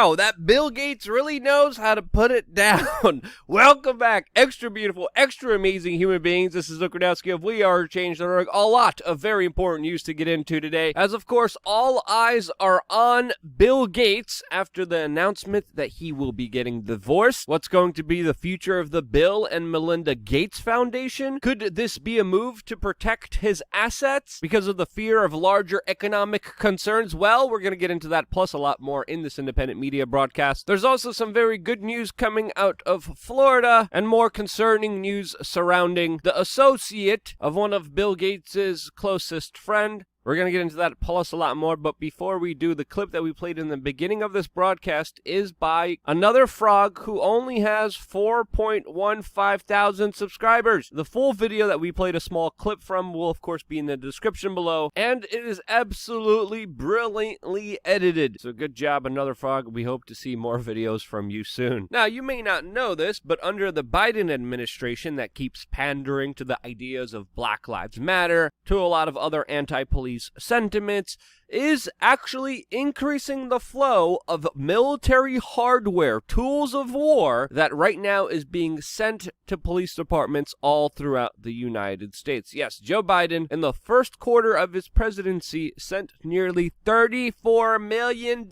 Wow, that Bill Gates really knows how to put it down. Welcome back, extra beautiful, extra amazing human beings. This is Luke Radowski of WeAreChange.org. A lot of very important news to get into today, as of course all eyes are on Bill Gates after the announcement that he will be getting divorced. What's going to be the future of the Bill and Melinda Gates Foundation? Could this be a move to protect his assets because of the fear of larger economic concerns? Well, we're going to get into that plus a lot more in this independent media broadcast. There's also some very good news coming out of Florida and more concerning news surrounding the associate of one of Bill Gates's closest friend. We're going to get into that plus a lot more, but before we do, the clip that we played in the beginning of this broadcast is by another frog who only has 4.15 thousand subscribers. The full video that we played a small clip from will, of course, be in the description below, and it is absolutely brilliantly edited. So good job, Another Frog. We hope to see more videos from you soon. Now, you may not know this, but under the Biden administration that keeps pandering to the ideas of Black Lives Matter, to a lot of other anti-police sentiments, is actually increasing the flow of military hardware, tools of war, that right now is being sent to police departments all throughout the United States. Yes, Joe Biden, in the first quarter of his presidency, sent nearly $34 million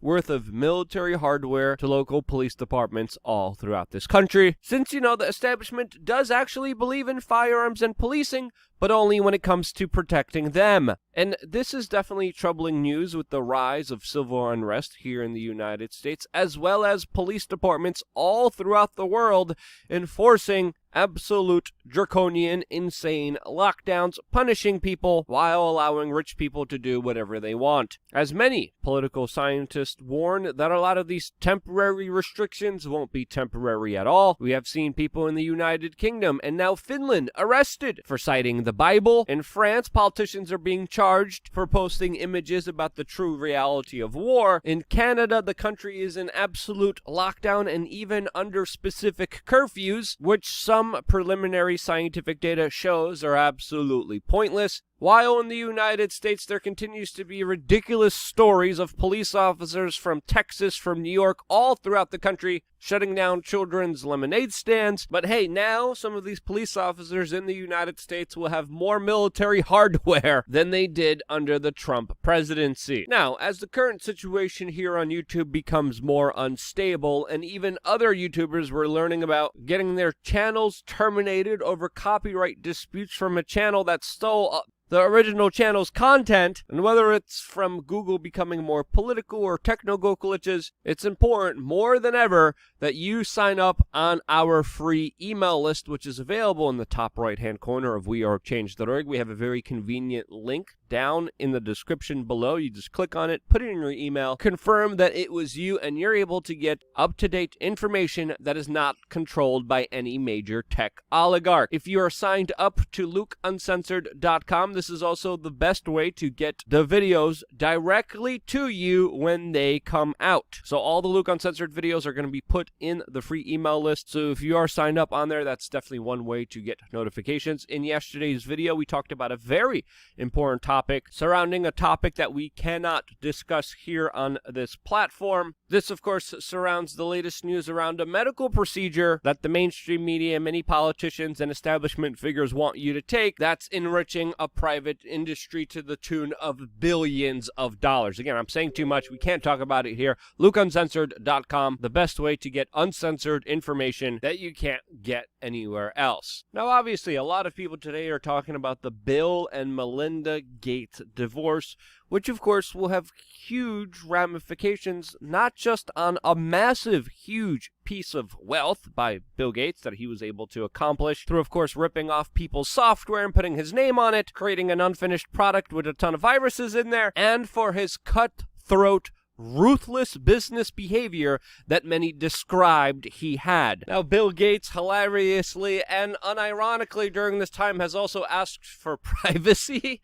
worth of military hardware to local police departments all throughout this country. Since, the establishment does actually believe in firearms and policing, but only when it comes to protecting them. And this is definitely troubling news with the rise of civil unrest here in the United States, as well as police departments all throughout the world enforcing absolute draconian, insane lockdowns, punishing people while allowing rich people to do whatever they want. As many political scientists warn that a lot of these temporary restrictions won't be temporary at all. We have seen people in the United Kingdom and now Finland arrested for citing the Bible. In France, politicians are being charged for posting images about the true reality of war. In Canada, the country is in absolute lockdown and even under specific curfews, which some preliminary scientific data shows are absolutely pointless. While in the United States, there continues to be ridiculous stories of police officers from Texas, from New York, all throughout the country, shutting down children's lemonade stands. But hey, now some of these police officers in the United States will have more military hardware than they did under the Trump presidency. Now, as the current situation here on YouTube becomes more unstable, and even other YouTubers were learning about getting their channels terminated over copyright disputes from a channel that stole the original channel's content, and whether it's from Google becoming more political or technical glitches, it's important more than ever that you sign up on our free email list, which is available in the top right-hand corner of WeAreChange.org. We have a very convenient link down in the description below. You just click on it, put it in your email, confirm that it was you, and you're able to get up-to-date information that is not controlled by any major tech oligarch. If you are signed up to LukeUncensored.com, this is also the best way to get the videos directly to you when they come out. So all the Luke Uncensored videos are going to be put in the free email list. So if you are signed up on there, that's definitely one way to get notifications. In yesterday's video, we talked about a very important topic surrounding a topic that we cannot discuss here on this platform. This, of course, surrounds the latest news around a medical procedure that the mainstream media, many politicians, and establishment figures want you to take that's enriching a private industry to the tune of billions of dollars. Again, I'm saying too much. We can't talk about it here. LukeUncensored.com, the best way to get uncensored information that you can't get anywhere else. Now, obviously, a lot of people today are talking about the Bill and Melinda Gates divorce, which of course will have huge ramifications, not just on a massive, huge piece of wealth by Bill Gates that he was able to accomplish through, of course, ripping off people's software and putting his name on it, creating an unfinished product with a ton of viruses in there, and for his cutthroat, ruthless business behavior that many described he had. Now, Bill Gates, hilariously and unironically during this time, has also asked for privacy,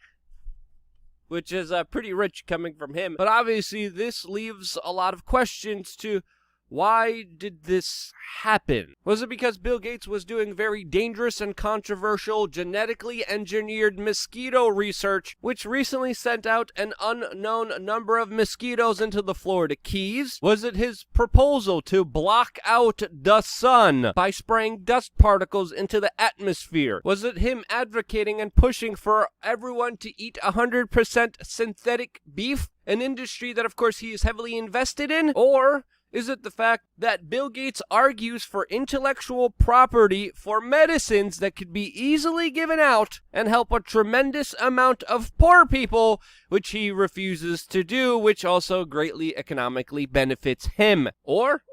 which is pretty rich coming from him. But obviously, this leaves a lot of questions to Why did this happen? Was it because Bill Gates was doing very dangerous and controversial genetically engineered mosquito research, which recently sent out an unknown number of mosquitoes into the Florida Keys? Was it his proposal to block out the sun by spraying dust particles into the atmosphere? Was it him advocating and pushing for everyone to eat 100% synthetic beef, an industry that of course he is heavily invested in? Or is it the fact that Bill Gates argues for intellectual property for medicines that could be easily given out and help a tremendous amount of poor people, which he refuses to do, which also greatly economically benefits him? Or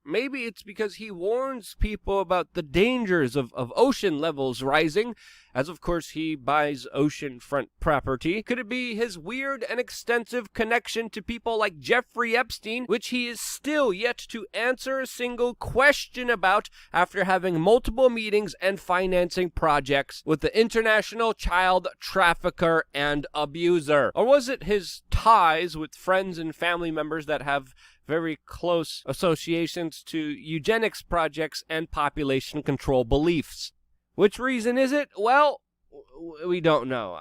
maybe it's because he warns people about the dangers of ocean levels rising, as of course he buys oceanfront property. Could it be his weird and extensive connection to people like Jeffrey Epstein, which he is still yet to answer a single question about after having multiple meetings and financing projects with the international child trafficker and abuser? Or was it his ties with friends and family members that have very close associations to eugenics projects and population control beliefs? Which reason is it? Well, we don't know.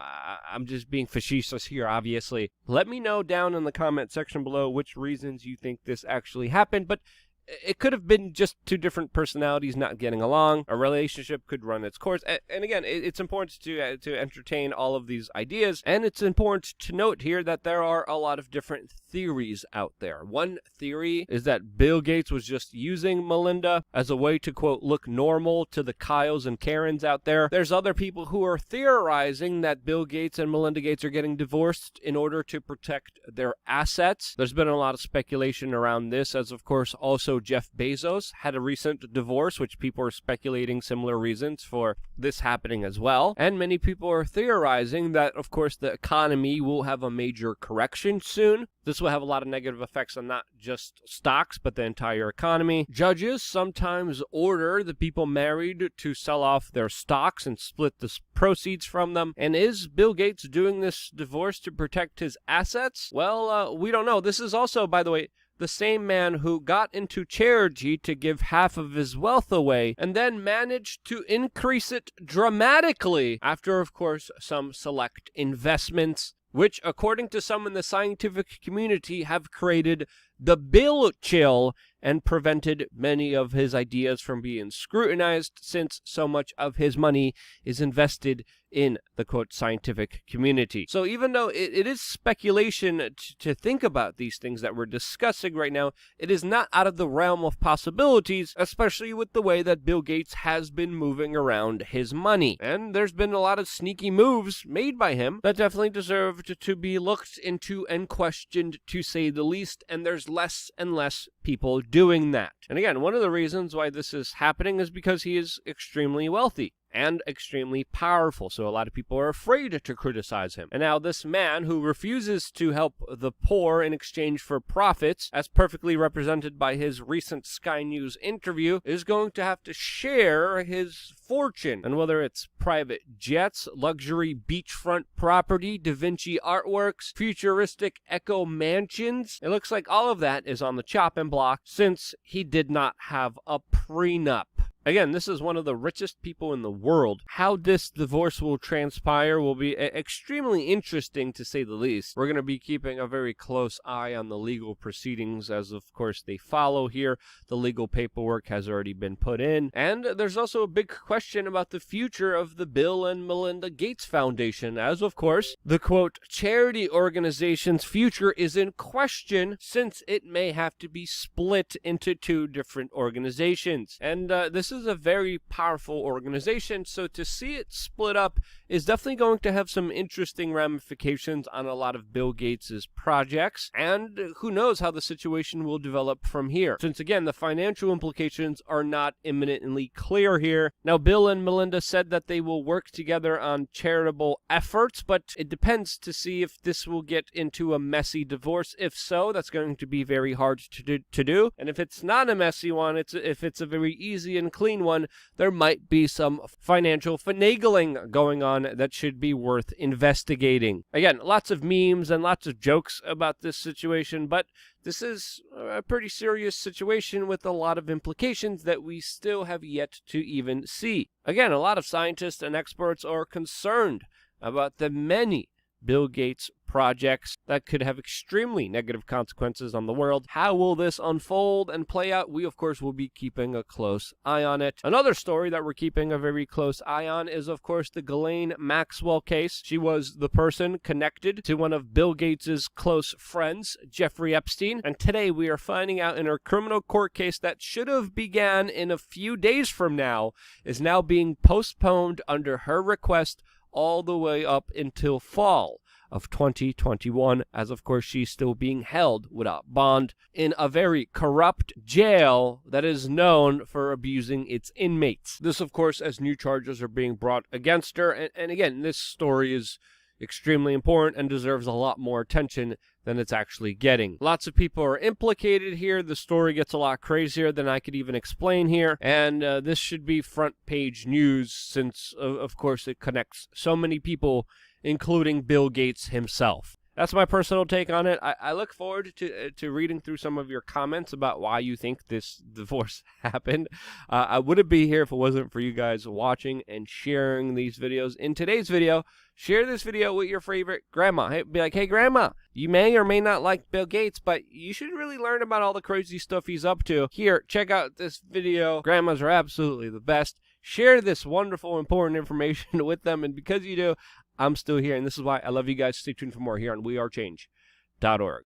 I'm just being facetious here, obviously. Let me know down in the comment section below which reasons you think this actually happened, but it could have been just two different personalities not getting along. A relationship could run its course. And again, it's important to entertain all of these ideas. And it's important to note here that there are a lot of different theories out there. One theory is that Bill Gates was just using Melinda as a way to, quote, look normal to the Kyles and Karens out there. There's other people who are theorizing that Bill Gates and Melinda Gates are getting divorced in order to protect their assets. There's been a lot of speculation around this, as of course also Jeff Bezos had a recent divorce, which people are speculating similar reasons for this happening as well. And many people are theorizing that, of course, the economy will have a major correction soon. This will have a lot of negative effects on not just stocks, but the entire economy. Judges sometimes order the people married to sell off their stocks and split the proceeds from them. And is Bill Gates doing this divorce to protect his assets? Well, we don't know. This is also, by the way, the same man who got into charity to give half of his wealth away and then managed to increase it dramatically after, of course, some select investments, which, according to some in the scientific community, have created the Bill chill and prevented many of his ideas from being scrutinized, since so much of his money is invested in the, quote, scientific community. So even though it is speculation to think about these things that we're discussing right now, it is not out of the realm of possibilities, especially with the way that Bill Gates has been moving around his money. And there's been a lot of sneaky moves made by him that definitely deserve to be looked into and questioned, to say the least, and there's less and less people doing that. And again, one of the reasons why this is happening is because he is extremely wealthy and extremely powerful, so a lot of people are afraid to criticize him. And now this man who refuses to help the poor in exchange for profits, as perfectly represented by his recent Sky News interview, is going to have to share his fortune. And whether it's private jets, luxury beachfront property, Da Vinci artworks, futuristic eco mansions, it looks like all of that is on the chopping block since he did not have a prenup. Again, this is one of the richest people in the world. How this divorce will transpire will be extremely interesting, to say the least. We're going to be keeping a very close eye on the legal proceedings, as of course they follow here. The legal paperwork has already been put in. And there's also a big question about the future of the Bill and Melinda Gates Foundation, as of course the, quote, charity organization's future is in question, since it may have to be split into two different organizations. And this is a very powerful organization, so to see it split up is definitely going to have some interesting ramifications on a lot of Bill Gates' projects, and who knows how the situation will develop from here, since again the financial implications are not imminently clear here. Now, Bill and Melinda said that they will work together on charitable efforts, but it depends to see if this will get into a messy divorce. If so, that's going to be very hard to do, and if it's not a messy one, if it's a very easy and clear clean one, there might be some financial finagling going on that should be worth investigating. Again, lots of memes and lots of jokes about this situation, but this is a pretty serious situation with a lot of implications that we still have yet to even see. Again, a lot of scientists and experts are concerned about the many Bill Gates projects that could have extremely negative consequences on the world. How will this unfold and play out? We, of course, will be keeping a close eye on it. Another story that we're keeping a very close eye on is, of course, the Ghislaine Maxwell case. She was the person connected to one of Bill Gates' close friends, Jeffrey Epstein, and today we are finding out in her criminal court case that should have began in a few days from now is now being postponed under her request all the way up until fall of 2021, as of course she's still being held without bond in a very corrupt jail that is known for abusing its inmates. This, of course, as new charges are being brought against her. And again, this story is extremely important and deserves a lot more attention than it's actually getting. Lots of people are implicated here. The story gets a lot crazier than I could even explain here, and this should be front page news since, of course, it connects so many people, including Bill Gates himself. That's my personal take on it. I look forward to reading through some of your comments about why you think this divorce happened. I wouldn't be here if it wasn't for you guys watching and sharing these videos. In today's video, share this video with your favorite grandma. Hey, be like, hey, grandma, you may or may not like Bill Gates, but you should really learn about all the crazy stuff he's up to. Here, check out this video. Grandmas are absolutely the best. Share this wonderful, important information with them, and because you do, I'm still here, and this is why I love you guys. Stay tuned for more here on WeAreChange.org.